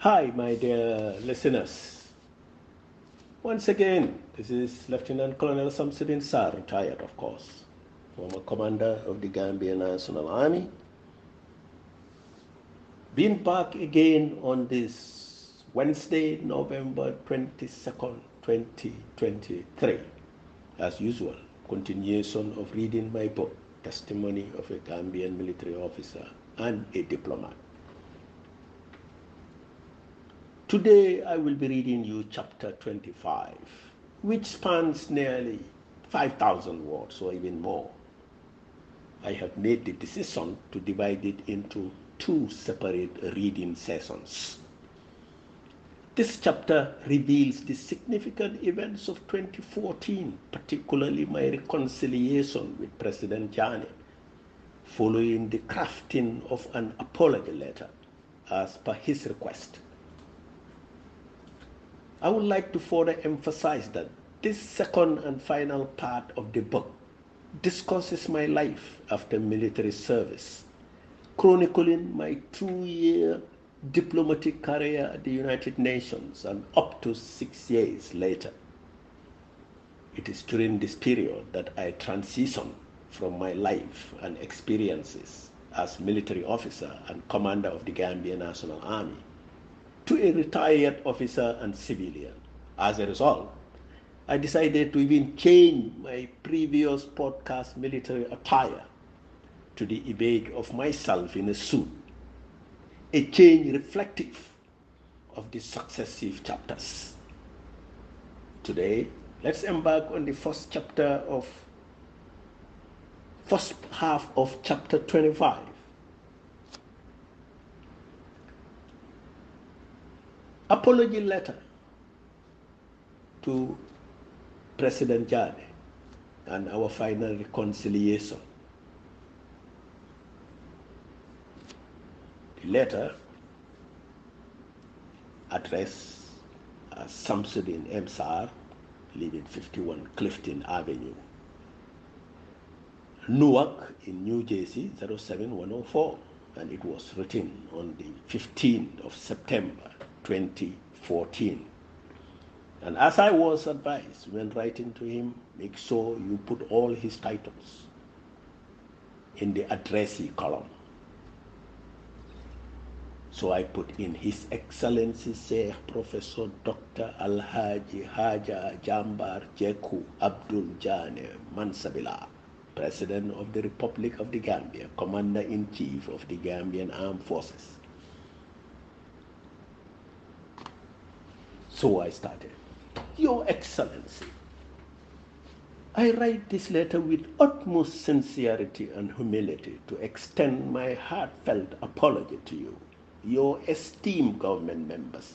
Hi, my dear listeners. Once again, this is Lt Colonel Samsudeen Sarr, retired, of course, former commander of the Gambian National Army. Being back again on this Wednesday, November 22nd, 2023. As usual, continuation of reading my book, Testimony of a Gambian Military Officer and a Diplomat. Today I will be reading you chapter 25, which spans nearly 5,000 words or even more. I have made the decision to divide it into two separate reading sessions. This chapter reveals the significant events of 2014, particularly my reconciliation with President Jammeh, following the crafting of an apology letter as per his request. I would like to further emphasize that this second and final part of the book discusses my life after military service, chronicling my 2-year diplomatic career at the United Nations and up to 6 years later. It is during this period that I transitioned from my life and experiences as military officer and commander of the Gambian National Army to a retired officer and civilian. As a result, I decided to even change my previous podcast military attire to the image of myself in a suit, a change reflective of the successive chapters. Today, let's embark on the first half of chapter 25. Apology letter to President Jammeh and our final reconciliation. The letter addressed Samsudeen Sarr, living 51 Clifton Avenue, Newark in New Jersey 07104, and it was written on the 15th of September 2014. And as I was advised when writing to him, make sure you put all his titles in the addressee column. So I put in His Excellency Sheikh Professor Dr. Alhaji Haja Jambar Jeku Abdul Jane Mansabila, President of the Republic of the Gambia, Commander-in-Chief of the Gambian Armed Forces. So I started. Your Excellency, I write this letter with utmost sincerity and humility to extend my heartfelt apology to you, your esteemed government members,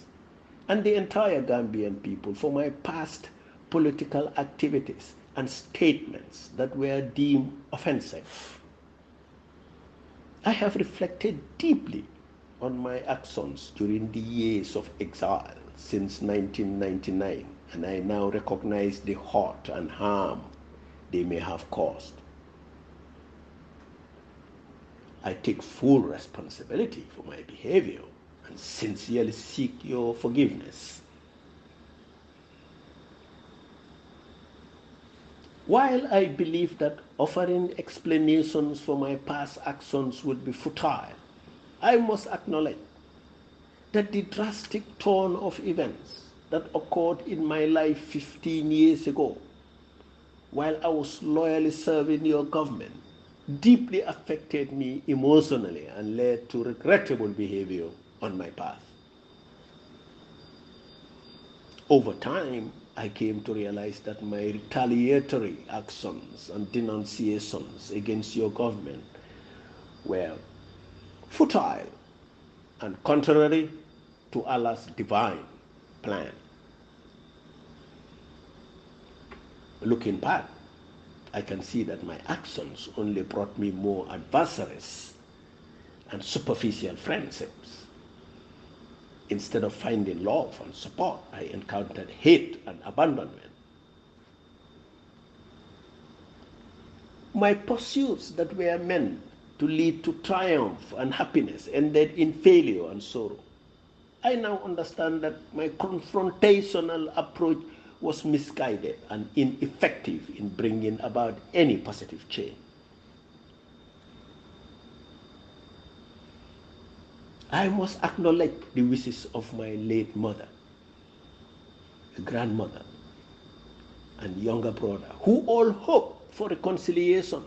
and the entire Gambian people for my past political activities and statements that were deemed offensive. I have reflected deeply on my actions during the years of exile since 1999, and I now recognize the hurt and harm they may have caused. I take full responsibility for my behavior and sincerely seek your forgiveness. While I believe that offering explanations for my past actions would be futile, I must acknowledge that the drastic turn of events that occurred in my life 15 years ago, while I was loyally serving your government, deeply affected me emotionally and led to regrettable behavior on my path. Over time, I came to realize that my retaliatory actions and denunciations against your government were futile and contrary to Allah's divine plan. Looking back, I can see that my actions only brought me more adversaries and superficial friendships. Instead of finding love and support, I encountered hate and abandonment. My pursuits that were meant to lead to triumph and happiness ended in failure and sorrow. I now understand that my confrontational approach was misguided and ineffective in bringing about any positive change. I must acknowledge the wishes of my late mother, grandmother, and younger brother, who all hoped for reconciliation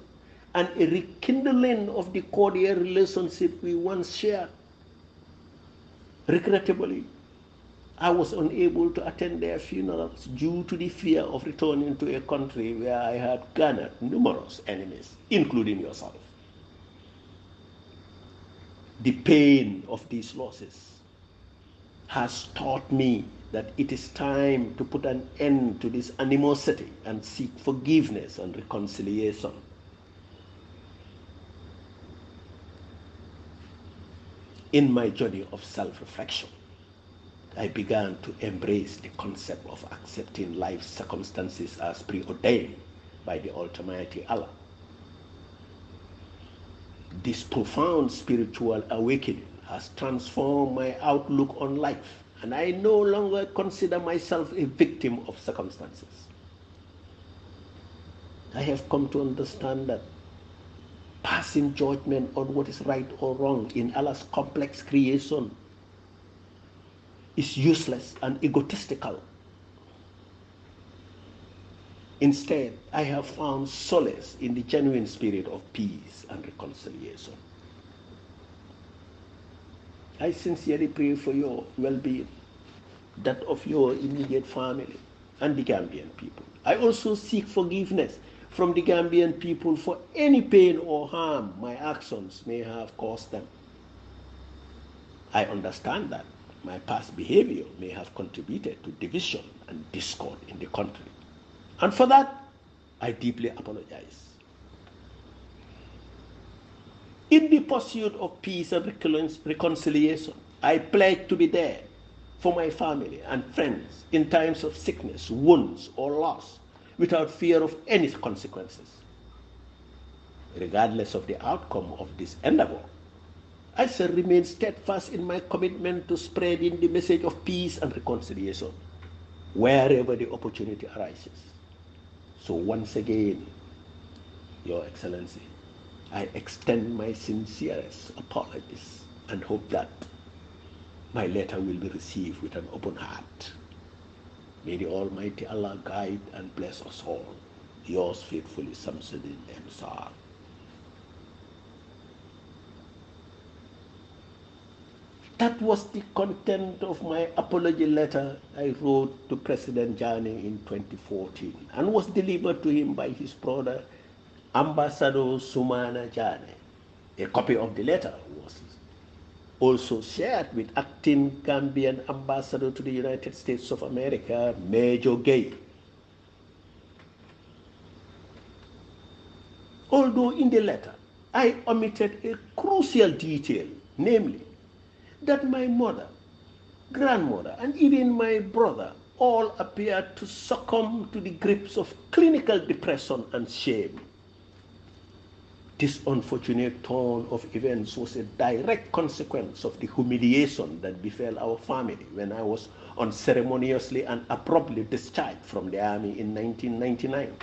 and a rekindling of the cordial relationship we once shared. Regrettably, I was unable to attend their funerals due to the fear of returning to a country where I had garnered numerous enemies, including yourself. The pain of these losses has taught me that it is time to put an end to this animosity and seek forgiveness and reconciliation. In my journey of self-reflection, I began to embrace the concept of accepting life's circumstances as preordained by the Almighty Allah. This profound spiritual awakening has transformed my outlook on life, and I no longer consider myself a victim of circumstances. I have come to understand that passing judgment on what is right or wrong in Allah's complex creation is useless and egotistical. Instead, I have found solace in the genuine spirit of peace and reconciliation. I sincerely pray for your well-being, that of your immediate family, and the Gambian people. I also seek forgiveness from the Gambian people for any pain or harm my actions may have caused them. I understand that my past behavior may have contributed to division and discord in the country. And for that, I deeply apologize. In the pursuit of peace and reconciliation, I pledge to be there for my family and friends in times of sickness, wounds, or loss, without fear of any consequences. Regardless of the outcome of this endeavor, I shall remain steadfast in my commitment to spreading the message of peace and reconciliation wherever the opportunity arises. So once again, Your Excellency, I extend my sincerest apologies and hope that my letter will be received with an open heart. May the Almighty Allah guide and bless us all. Yours faithfully, Samsudeen Sarr. That was the content of my apology letter I wrote to President Jani in 2014 and was delivered to him by his brother, Ambassador Sumana Jani. A copy of the letter was also shared with acting Gambian Ambassador to the United States of America, Major Gay. Although in the letter I omitted a crucial detail, namely, that my mother, grandmother, and even my brother all appeared to succumb to the grips of clinical depression and shame. This unfortunate turn of events was a direct consequence of the humiliation that befell our family when I was unceremoniously and abruptly discharged from the army in 1999.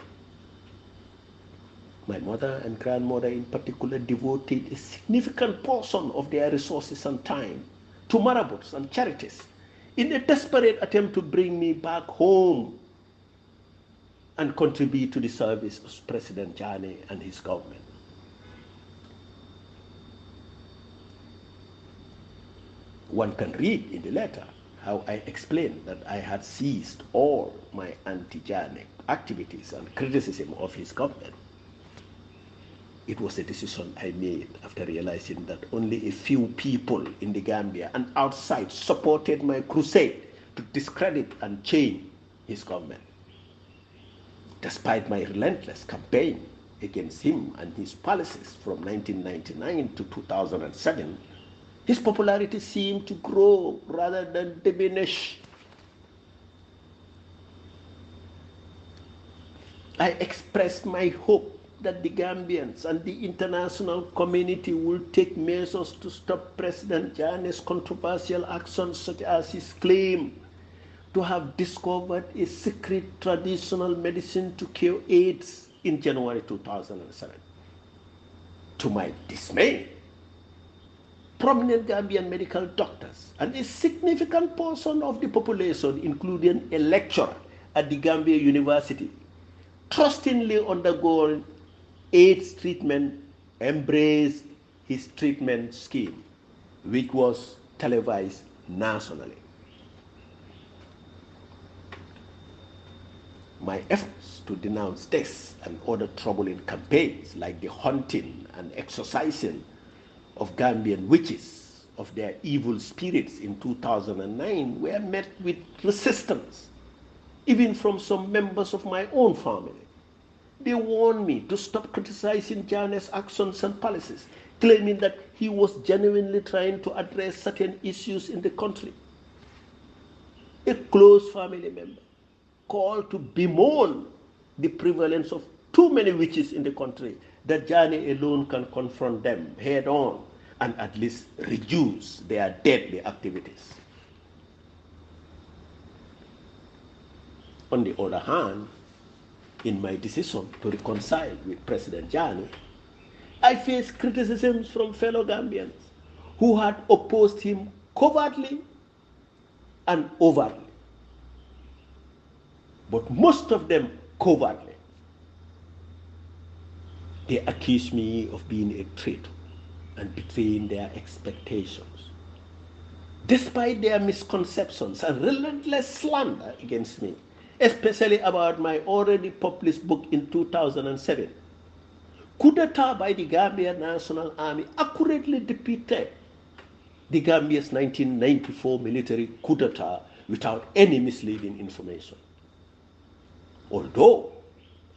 My mother and grandmother in particular devoted a significant portion of their resources and time to marabouts and charities in a desperate attempt to bring me back home and contribute to the service of President Jani and his government. One can read in the letter how I explained that I had ceased all my anti-Jani activities and criticism of his government. It was a decision I made after realizing that only a few people in the Gambia and outside supported my crusade to discredit and change his government. Despite my relentless campaign against him and his policies from 1999 to 2007, his popularity seemed to grow rather than diminish. I expressed my hope that the Gambians and the international community will take measures to stop President Jammeh's controversial actions, such as his claim to have discovered a secret traditional medicine to cure AIDS in January 2007. To my dismay, prominent Gambian medical doctors and a significant portion of the population, including a lecturer at the Gambia University, trustingly undergoing AIDS treatment, embraced his treatment scheme, which was televised nationally. My efforts to denounce this and other troubling campaigns, like the hunting and exorcising of Gambian witches of their evil spirits in 2009, were met with resistance, even from some members of my own family. They warned me to stop criticizing Jammeh's actions and policies, claiming that he was genuinely trying to address certain issues in the country. A close family member called to bemoan the prevalence of too many witches in the country, that Jammeh alone can confront them head on and at least reduce their deadly activities. On the other hand, in my decision to reconcile with President Jammeh, I faced criticisms from fellow Gambians who had opposed him covertly and overtly, but most of them covertly. They accused me of being a traitor and betraying their expectations. Despite their misconceptions and relentless slander against me, especially about my already published book in 2007, coup d'etat by the Gambian National Army accurately depicted the Gambia's 1994 military coup d'etat without any misleading information. Although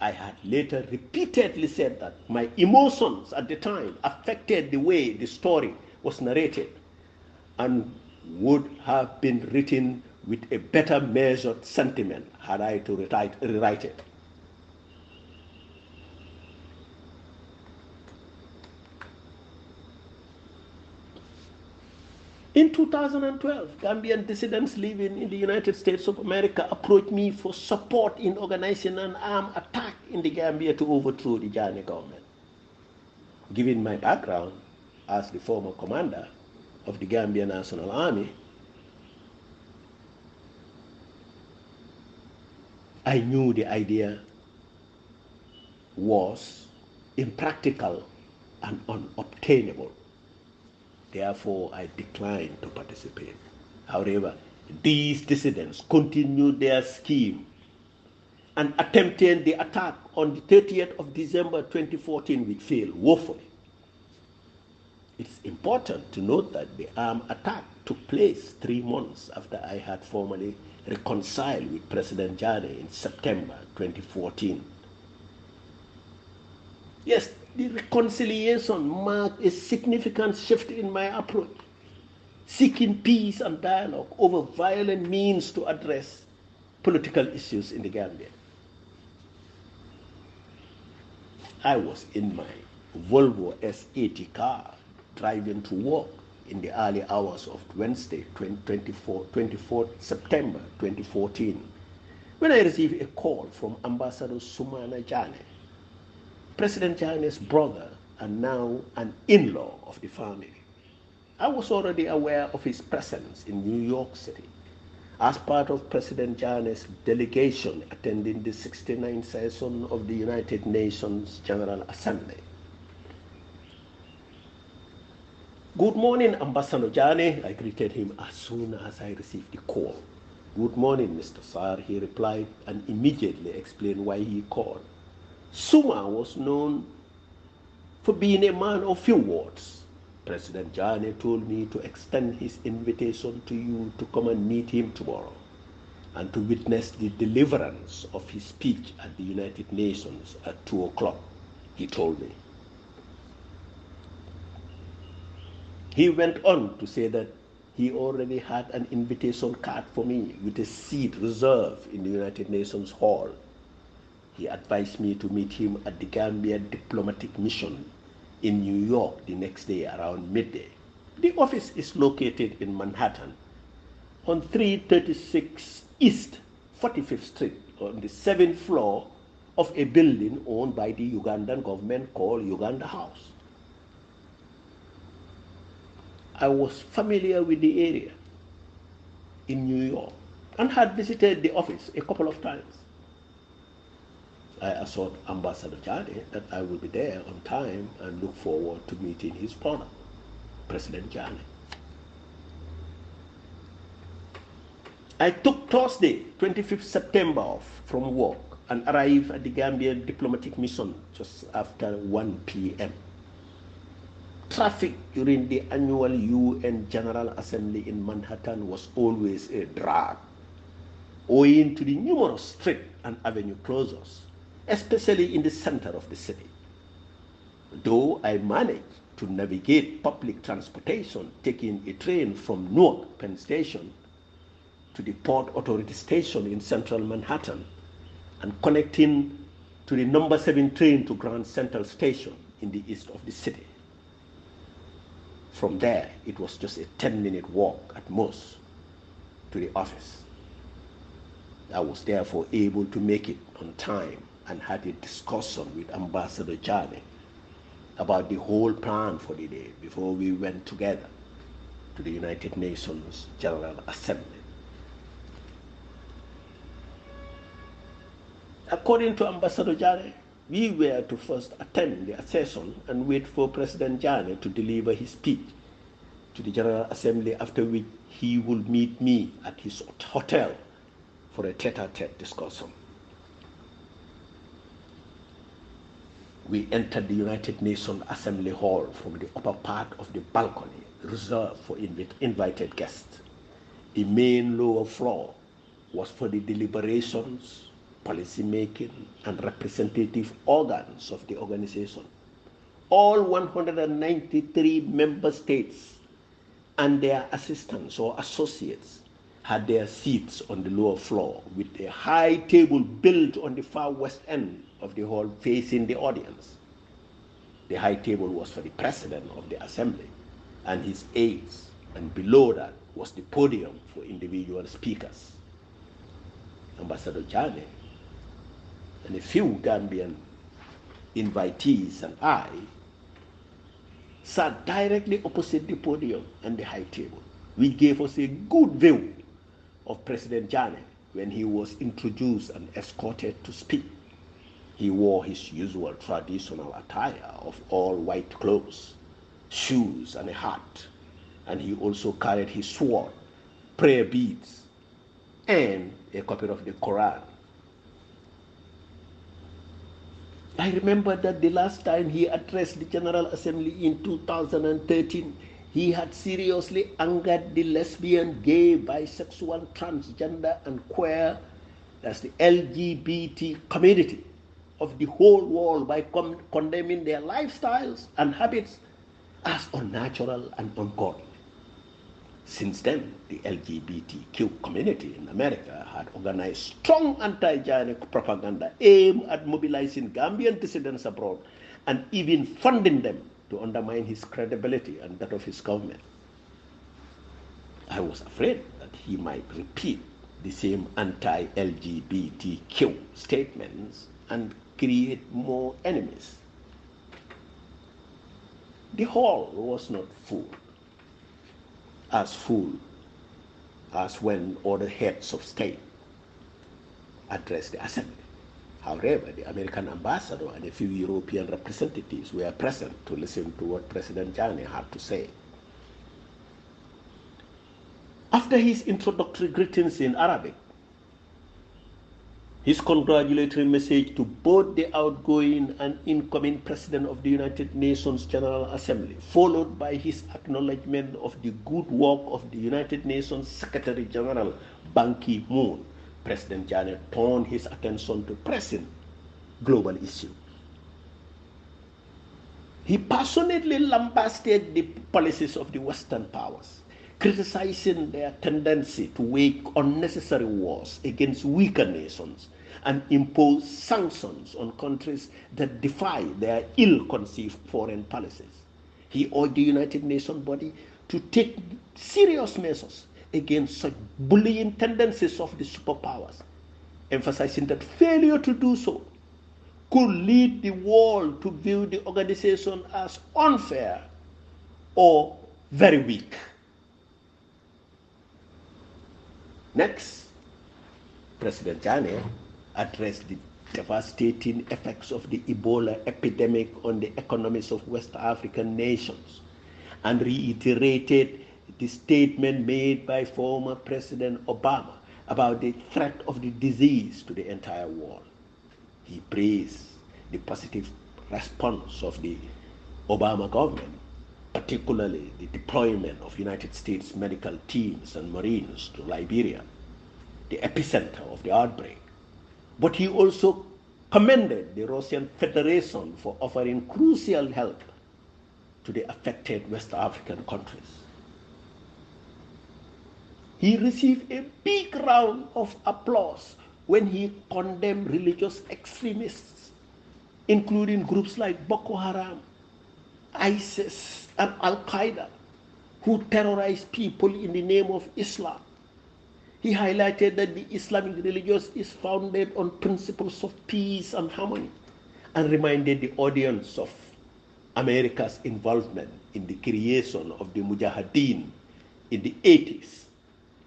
I had later repeatedly said that my emotions at the time affected the way the story was narrated and would have been written with a better measured sentiment had I to rewrite it. In 2012, Gambian dissidents living in the United States of America approached me for support in organizing an armed attack in the Gambia to overthrow the Jammeh government. Given my background as the former commander of the Gambian National Army, I knew the idea was impractical and unobtainable. Therefore, I declined to participate. However, these dissidents continued their scheme and attempted the attack on the 30th of December 2014, which failed woefully. It's important to note that the armed attack took place 3 months after I had formally reconciled with President Jammeh in September 2014. Yes, the reconciliation marked a significant shift in my approach, seeking peace and dialogue over violent means to address political issues in the Gambia. I was in my Volvo S80 car driving to work in the early hours of Wednesday, 24 September 2014, when I received a call from Ambassador Sumana Jammeh, President Jammeh's brother and now an in-law of the family. I was already aware of his presence in New York City as part of President Jammeh's delegation attending the 69th session of the United Nations General Assembly. Good morning, Ambassador Jammeh, I greeted him as soon as I received the call. Good morning, Mr. Sarr, he replied, and immediately explained why he called. Suma was known for being a man of few words. President Jammeh told me to extend his invitation to you to come and meet him tomorrow and to witness the deliverance of his speech at the United Nations at 2 o'clock, he told me. He went on to say that he already had an invitation card for me with a seat reserved in the United Nations Hall. He advised me to meet him at the Gambia diplomatic mission in New York the next day around midday. The office is located in Manhattan on 336 East 45th Street on the 7th floor of a building owned by the Ugandan government called Uganda House. I was familiar with the area in New York and had visited the office a couple of times. I assured Ambassador Jani that I will be there on time and look forward to meeting his brother, President Jani. I took Thursday, 25th September off from work and arrived at the Gambian diplomatic mission just after 1 p.m. Traffic during the annual UN General Assembly in Manhattan was always a drag, owing to the numerous street and avenue closures, especially in the center of the city. Though I managed to navigate public transportation, taking a train from Newark Penn Station to the Port Authority Station in central Manhattan and connecting to the number 7 train to Grand Central Station in the east of the city. From there, it was just a 10-minute walk at most to the office. I was therefore able to make it on time and had a discussion with Ambassador Jani about the whole plan for the day before we went together to the United Nations General Assembly. According to Ambassador Jani, we were to first attend the session and wait for President Jani to deliver his speech to the General Assembly, after which he would meet me at his hotel for a tete-a-tete discussion. We entered the United Nations Assembly Hall from the upper part of the balcony reserved for invited guests. The main lower floor was for the deliberations, policy making, and representative organs of the organization. All 193 member states and their assistants or associates had their seats on the lower floor, with a high table built on the far west end of the hall facing the audience. The high table was for the president of the assembly and his aides, and below that was the podium for individual speakers. Ambassador Jani and a few Gambian invitees and I sat directly opposite the podium and the high table, which gave us a good view of President Jani when he was introduced and escorted to speak. He wore his usual traditional attire of all white clothes, shoes, and a hat, and he also carried his sword, prayer beads, and a copy of the Quran. I remember that the last time he addressed the General Assembly in 2013, he had seriously angered the lesbian, gay, bisexual, transgender, and queer, that's the LGBT community of the whole world, by condemning their lifestyles and habits as unnatural and ungodly. Since then, the LGBTQ community in America had organized strong anti-Jani propaganda aimed at mobilizing Gambian dissidents abroad and even funding them to undermine his credibility and that of his government. I was afraid that he might repeat the same anti-LGBTQ statements and create more enemies. The hall was not full as when other heads of state addressed the assembly. However, the American ambassador and a few European representatives were present to listen to what President Jani had to say. After his introductory greetings in Arabic, his congratulatory message to both the outgoing and incoming President of the United Nations General Assembly, followed by his acknowledgement of the good work of the United Nations Secretary General Ban Ki-moon, President Jani turned his attention to pressing global issues. He passionately lambasted the policies of the Western powers, criticizing their tendency to wage unnecessary wars against weaker nations and impose sanctions on countries that defy their ill-conceived foreign policies. He urged the United Nations body to take serious measures against such bullying tendencies of the superpowers, emphasizing that failure to do so could lead the world to view the organization as unfair or very weak. Next, President Jane addressed the devastating effects of the Ebola epidemic on the economies of West African nations and reiterated the statement made by former President Obama about the threat of the disease to the entire world. He praised the positive response of the Obama government, particularly the deployment of United States medical teams and Marines to Liberia, the epicenter of the outbreak. But he also commended the Russian Federation for offering crucial help to the affected West African countries. He received a big round of applause when he condemned religious extremists, including groups like Boko Haram, ISIS, and Al-Qaeda, who terrorize people in the name of Islam. He highlighted that the Islamic religion is founded on principles of peace and harmony, and reminded the audience of America's involvement in the creation of the Mujahideen in the 80s,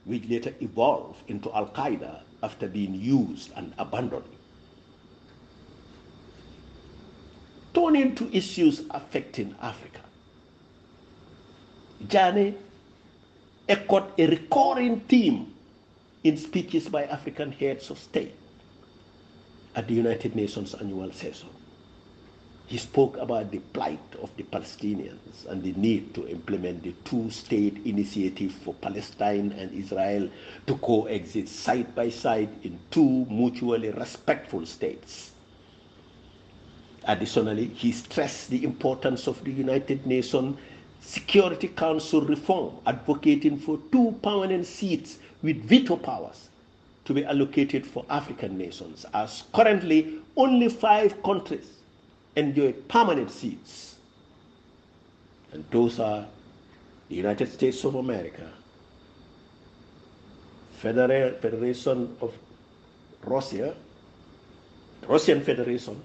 which later evolved into Al-Qaeda after being used and abandoned. Turning to issues affecting Africa, Jane echoed a recurring theme in speeches by African heads of state at the United Nations annual session. He spoke about the plight of the Palestinians and the need to implement the two-state initiative for Palestine and Israel to coexist side by side in two mutually respectful states. Additionally, he stressed the importance of the United Nations Security Council reform, advocating for 2 permanent seats with veto powers to be allocated for African nations, as currently only 5 countries enjoy permanent seats. And those are the United States of America, Federation of Russia, Russian Federation,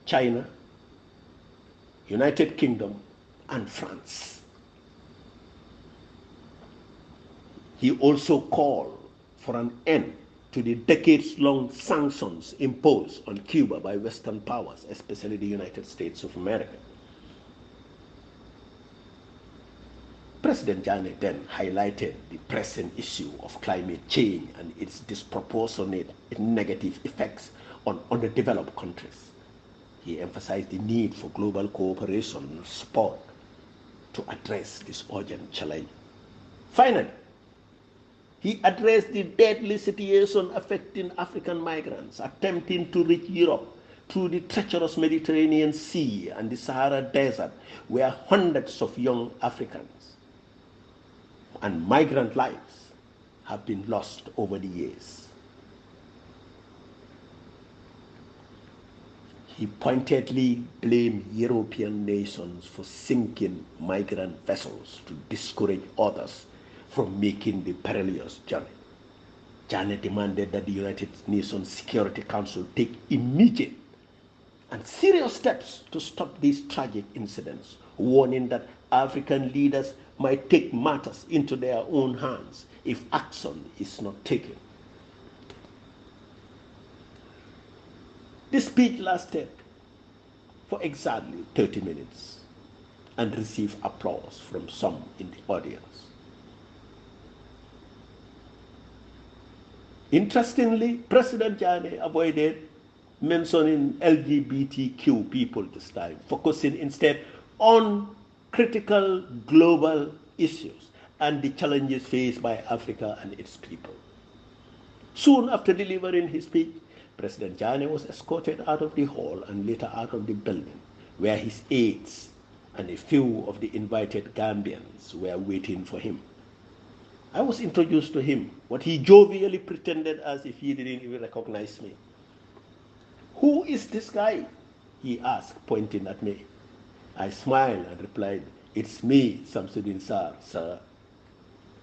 China, United Kingdom, and France. He also called for an end to the decades-long sanctions imposed on Cuba by Western powers, especially the United States of America. President Jane then highlighted the pressing issue of climate change and its disproportionate negative effects on underdeveloped countries. He emphasized the need for global cooperation and support to address this urgent challenge. Finally, he addressed the deadly situation affecting African migrants attempting to reach Europe through the treacherous Mediterranean Sea and the Sahara Desert, where hundreds of young Africans and migrant lives have been lost over the years. He pointedly blamed European nations for sinking migrant vessels to discourage others from making the perilous journey. Jane demanded that the United Nations Security Council take immediate and serious steps to stop these tragic incidents, warning that African leaders might take matters into their own hands if action is not taken. This speech lasted for exactly 30 minutes and received applause from some in the audience. Interestingly, President Jane avoided mentioning LGBTQ people this time, focusing instead on critical global issues and the challenges faced by Africa and its people. Soon after delivering his speech, President Jane was escorted out of the hall and later out of the building, where his aides and a few of the invited Gambians were waiting for him. I was introduced to him, but he jovially pretended as if he didn't even recognize me. Who is this guy? He asked, pointing at me. I smiled and replied, It's me, Samsudeen Sarr, sir.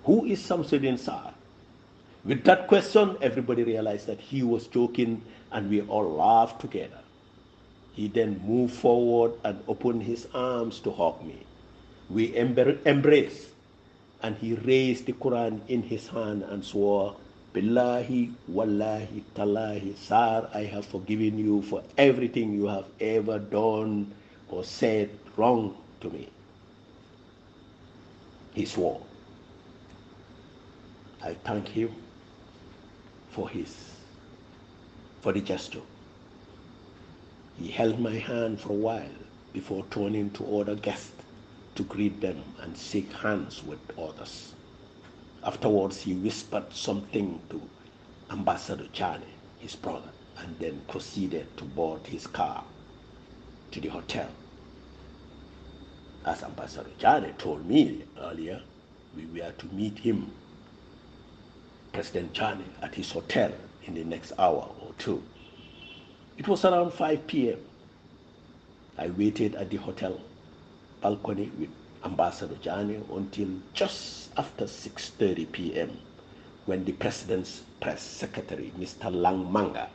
Who is Samsudeen Sarr? With that question, everybody realized that he was joking, and we all laughed together. He then moved forward and opened his arms to hug me. We embraced, and he raised the Quran in his hand and swore, Billahi, Wallahi, Tallahi, Sar, I have forgiven you for everything you have ever done or said wrong to me. He swore. I thank him for the gesture. He held my hand for a while before turning to other guests to greet them and shake hands with others. Afterwards, he whispered something to Ambassador Chane, his brother, and then proceeded to board his car to the hotel. As Ambassador Chane told me earlier, we were to meet him, President Chane, at his hotel in the next hour or two. It was around 5 p.m. I waited at the hotel balcony with Ambassador Chane until just after 6:30 p.m. when the President's press secretary, Mr. Lang Manga,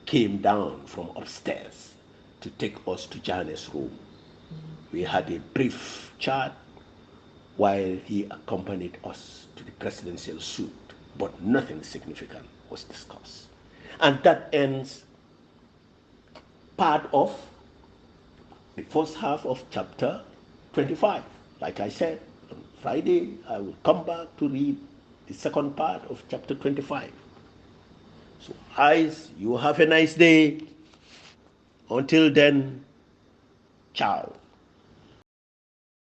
came down from upstairs to take us to Chane's room. We had a brief chat while he accompanied us to the presidential suite, but nothing significant was discussed. And that ends part of the first half of chapter 25. Like I said, on Friday, I will come back to read the second part of chapter 25. So, guys, you have a nice day. Until then, ciao.